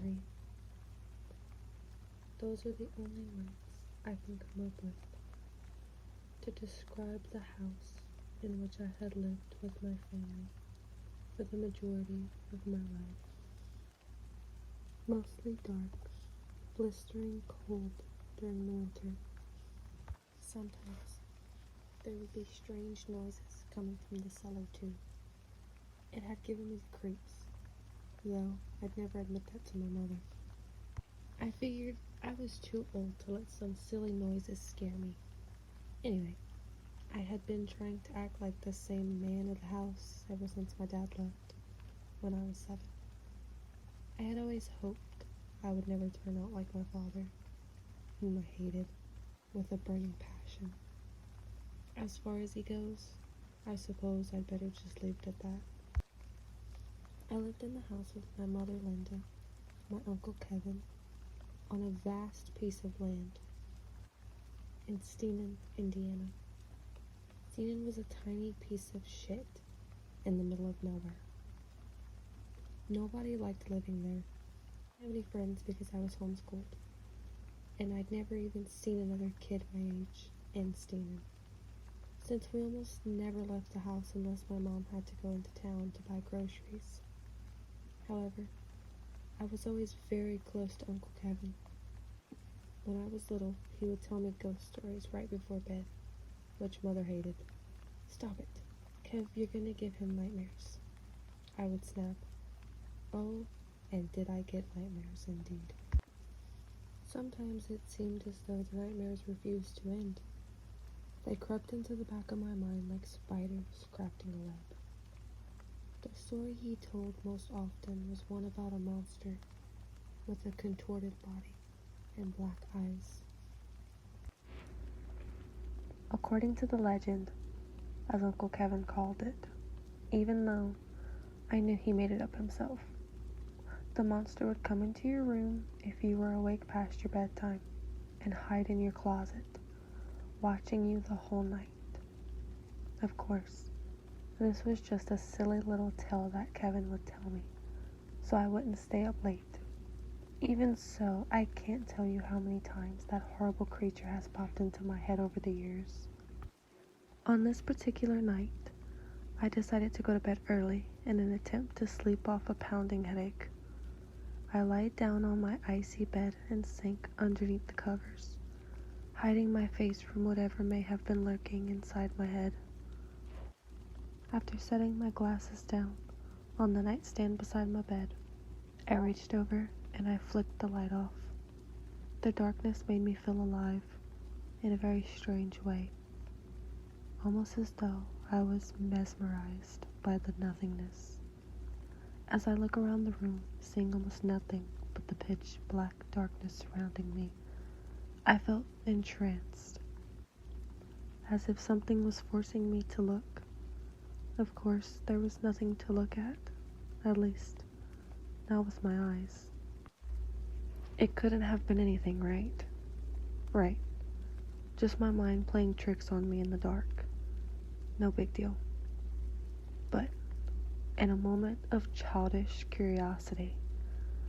eerie. Those are the only words I can come up with to describe the house in which I had lived with my family for the majority of my life. Mostly dark, blistering cold during the winter. Sometimes there would be strange noises coming from the cellar too. It had given me the creeps, though I'd never admit that to my mother. I figured I was too old to let some silly noises scare me. Anyway, I had been trying to act like the same man of the house ever since my dad left, when I was 7. I had always hoped I would never turn out like my father, whom I hated with a burning passion. As far as he goes, I suppose I'd better just leave it at that. I lived in the house with my mother Linda, my uncle Kevin, on a vast piece of land in Steenan, Indiana. Steenan was a tiny piece of shit in the middle of nowhere. Nobody liked living there. I didn't have any friends because I was homeschooled, and I'd never even seen another kid my age in Steenan. Since we almost never left the house unless my mom had to go into town to buy groceries. However, I was always very close to Uncle Kevin. When I was little, he would tell me ghost stories right before bed, which Mother hated. "Stop it, Kev, you're gonna give him nightmares," I would snap. Oh, and did I get nightmares indeed. Sometimes it seemed as though the nightmares refused to end. They crept into the back of my mind like spiders crafting a web. The story he told most often was one about a monster with a contorted body and black eyes. According to the legend, as Uncle Kevin called it, even though I knew he made it up himself, the monster would come into your room if you were awake past your bedtime and hide in your closet, watching you the whole night. Of course, this was just a silly little tale that Kevin would tell me, so I wouldn't stay up late. Even so, I can't tell you how many times that horrible creature has popped into my head over the years. On this particular night, I decided to go to bed early in an attempt to sleep off a pounding headache. I lied down on my icy bed and sank underneath the covers, hiding my face from whatever may have been lurking inside my head. After setting my glasses down on the nightstand beside my bed, I reached over and I flicked the light off. The darkness made me feel alive in a very strange way, almost as though I was mesmerized by the nothingness. As I look around the room, seeing almost nothing but the pitch black darkness surrounding me, I felt entranced, as if something was forcing me to look. Of course, there was nothing to look at least, not with my eyes. It couldn't have been anything, right? Right. Just my mind playing tricks on me in the dark. No big deal. But in a moment of childish curiosity,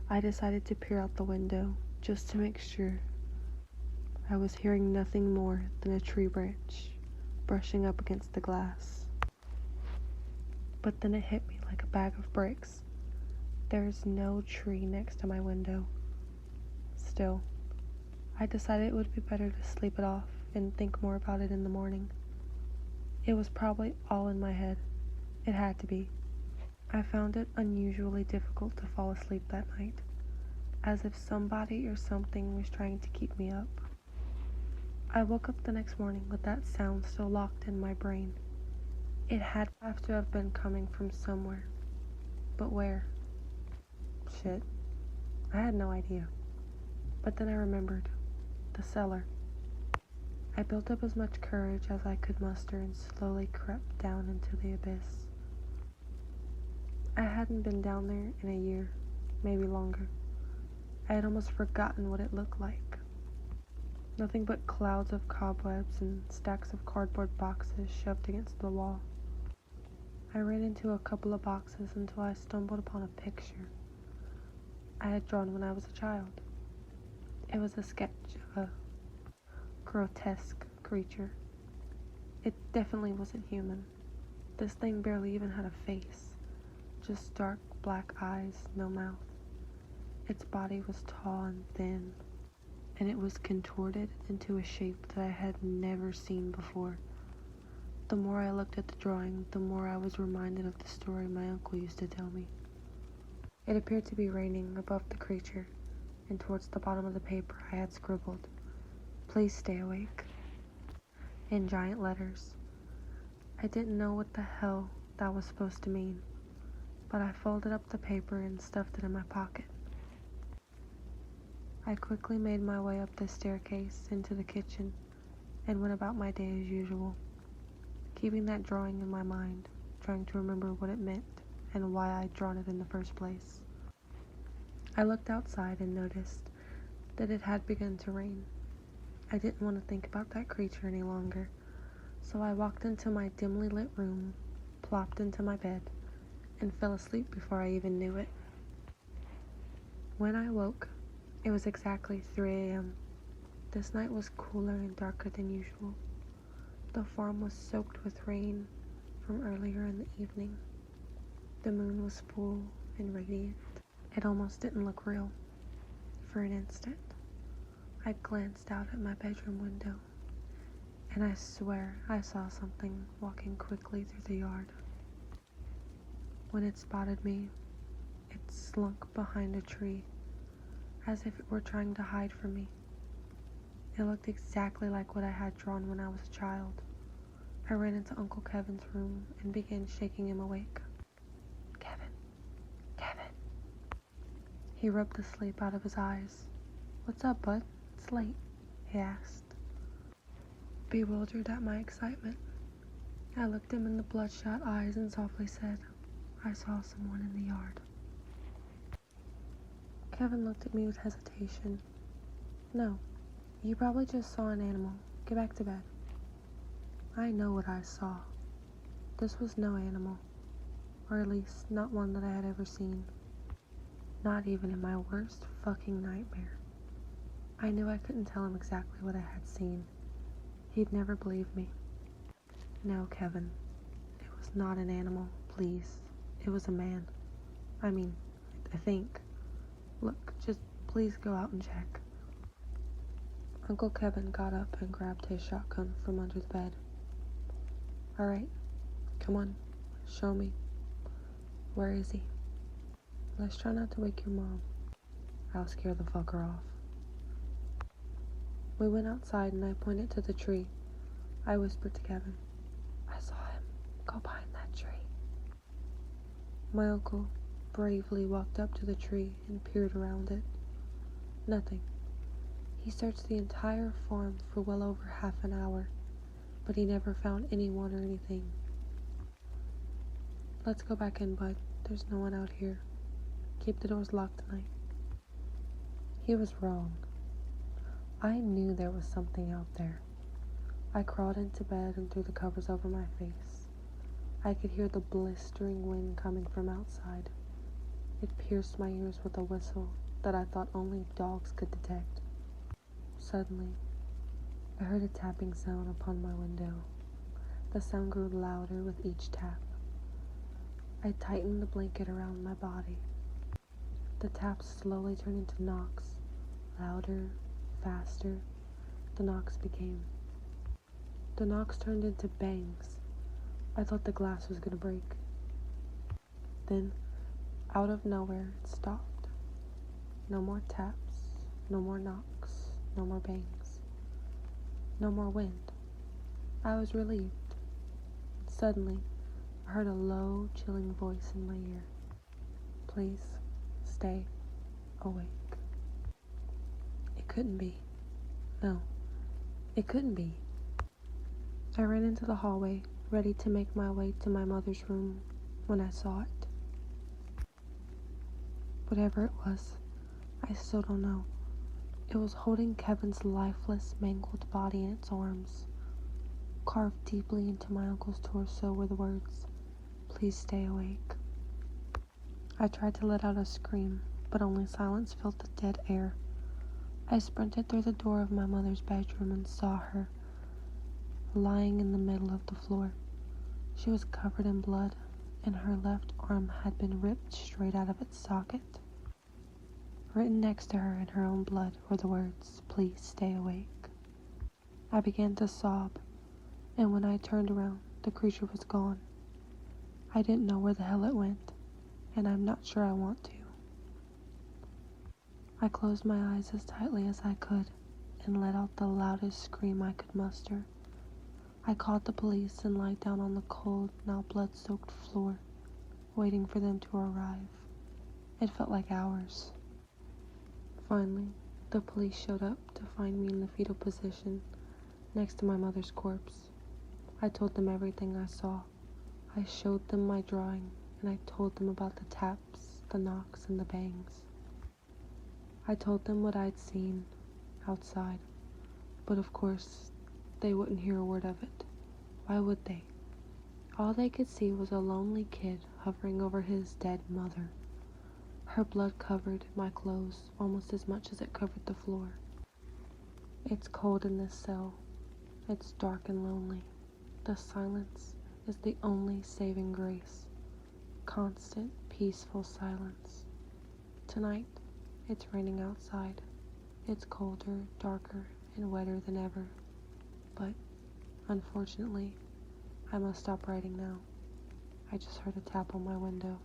I decided to peer out the window just to make sure I was hearing nothing more than a tree branch brushing up against the glass. But then it hit me like a bag of bricks. There is no tree next to my window. Still, I decided it would be better to sleep it off and think more about it in the morning. It was probably all in my head. It had to be. I found it unusually difficult to fall asleep that night, as if somebody or something was trying to keep me up. I woke up the next morning with that sound still locked in my brain. It had to have been coming from somewhere. But where? Shit. I had no idea. But then I remembered. The cellar. I built up as much courage as I could muster and slowly crept down into the abyss. I hadn't been down there in a year, maybe longer. I had almost forgotten what it looked like. Nothing but clouds of cobwebs and stacks of cardboard boxes shoved against the wall. I ran into a couple of boxes until I stumbled upon a picture. I had drawn when I was a child. It was a sketch of a grotesque creature. It definitely wasn't human. This thing barely even had a face, just dark black eyes, no mouth. Its body was tall and thin, and it was contorted into a shape that I had never seen before. The more I looked at the drawing, the more I was reminded of the story my uncle used to tell me. It appeared to be raining above the creature, and towards the bottom of the paper I had scribbled, "Please stay awake," in giant letters. I didn't know what the hell that was supposed to mean, but I folded up the paper and stuffed it in my pocket. I quickly made my way up the staircase into the kitchen and went about my day as usual, keeping that drawing in my mind, trying to remember what it meant and why I'd drawn it in the first place. I looked outside and noticed that it had begun to rain. I didn't want to think about that creature any longer, so I walked into my dimly lit room, plopped into my bed, and fell asleep before I even knew it. When I woke, it was exactly 3 a.m. This night was cooler and darker than usual. The farm was soaked with rain from earlier in the evening. The moon was full and radiant. It almost didn't look real. For an instant, I glanced out at my bedroom window, and I swear I saw something walking quickly through the yard. When it spotted me, it slunk behind a tree, as if it were trying to hide from me. It looked exactly like what I had drawn when I was a child. I ran into Uncle Kevin's room and began shaking him awake. "Kevin, Kevin." He rubbed the sleep out of his eyes. "What's up, bud? It's late," he asked. Bewildered at my excitement, I looked him in the bloodshot eyes and softly said, "I saw someone in the yard." Kevin looked at me with hesitation. "No, you probably just saw an animal. Get back to bed." I know what I saw. This was no animal, or at least not one that I had ever seen. Not even in my worst fucking nightmare. I knew I couldn't tell him exactly what I had seen. He'd never believe me. "No, Kevin, it was not an animal, please. It was a man. I mean, I think. Look, just please go out and check." Uncle Kevin got up and grabbed his shotgun from under the bed. "All right, come on, show me. Where is he? Let's try not to wake your mom. I'll scare the fucker off." We went outside and I pointed to the tree. I whispered to Kevin, "I saw him. Go behind that tree." My uncle bravely walked up to the tree and peered around it. Nothing. He searched the entire farm for well over half an hour, but he never found anyone or anything. "Let's go back in, bud. There's no one out here. Keep the doors locked tonight." He was wrong. I knew there was something out there. I crawled into bed and threw the covers over my face. I could hear the blistering wind coming from outside. It pierced my ears with a whistle that I thought only dogs could detect. Suddenly, I heard a tapping sound upon my window. The sound grew louder with each tap. I tightened the blanket around my body. The taps slowly turned into knocks, louder, faster. The knocks turned into bangs. I thought the glass was gonna break. Then, out of nowhere, it stopped. No more taps, no more knocks, no more bangs, no more wind. I was relieved. Suddenly, I heard a low, chilling voice in my ear. "Please, stay awake." It couldn't be. No, it couldn't be. I ran into the hallway, ready to make my way to my mother's room, when I saw it. Whatever it was, I still don't know. It was holding Kevin's lifeless, mangled body in its arms. Carved deeply into my uncle's torso were the words, "Please stay awake." I tried to let out a scream, but only silence filled the dead air. I sprinted through the door of my mother's bedroom and saw her, lying in the middle of the floor. She was covered in blood, and her left arm had been ripped straight out of its socket. Written next to her in her own blood were the words, "Please stay awake." I began to sob, and when I turned around, the creature was gone. I didn't know where the hell it went, and I'm not sure I want to. I closed my eyes as tightly as I could and let out the loudest scream I could muster. I called the police and lied down on the cold, now blood-soaked floor, waiting for them to arrive. It felt like hours. Finally, the police showed up to find me in the fetal position next to my mother's corpse. I told them everything I saw. I showed them my drawing, and I told them about the taps, the knocks, and the bangs. I told them what I'd seen outside, but of course, they wouldn't hear a word of it. Why would they? All they could see was a lonely kid hovering over his dead mother. Her blood covered my clothes almost as much as it covered the floor. It's cold in this cell. It's dark and lonely. The silence is the only saving grace. Constant, peaceful silence. Tonight, it's raining outside. It's colder, darker, and wetter than ever. But, unfortunately, I must stop writing now. I just heard a tap on my window.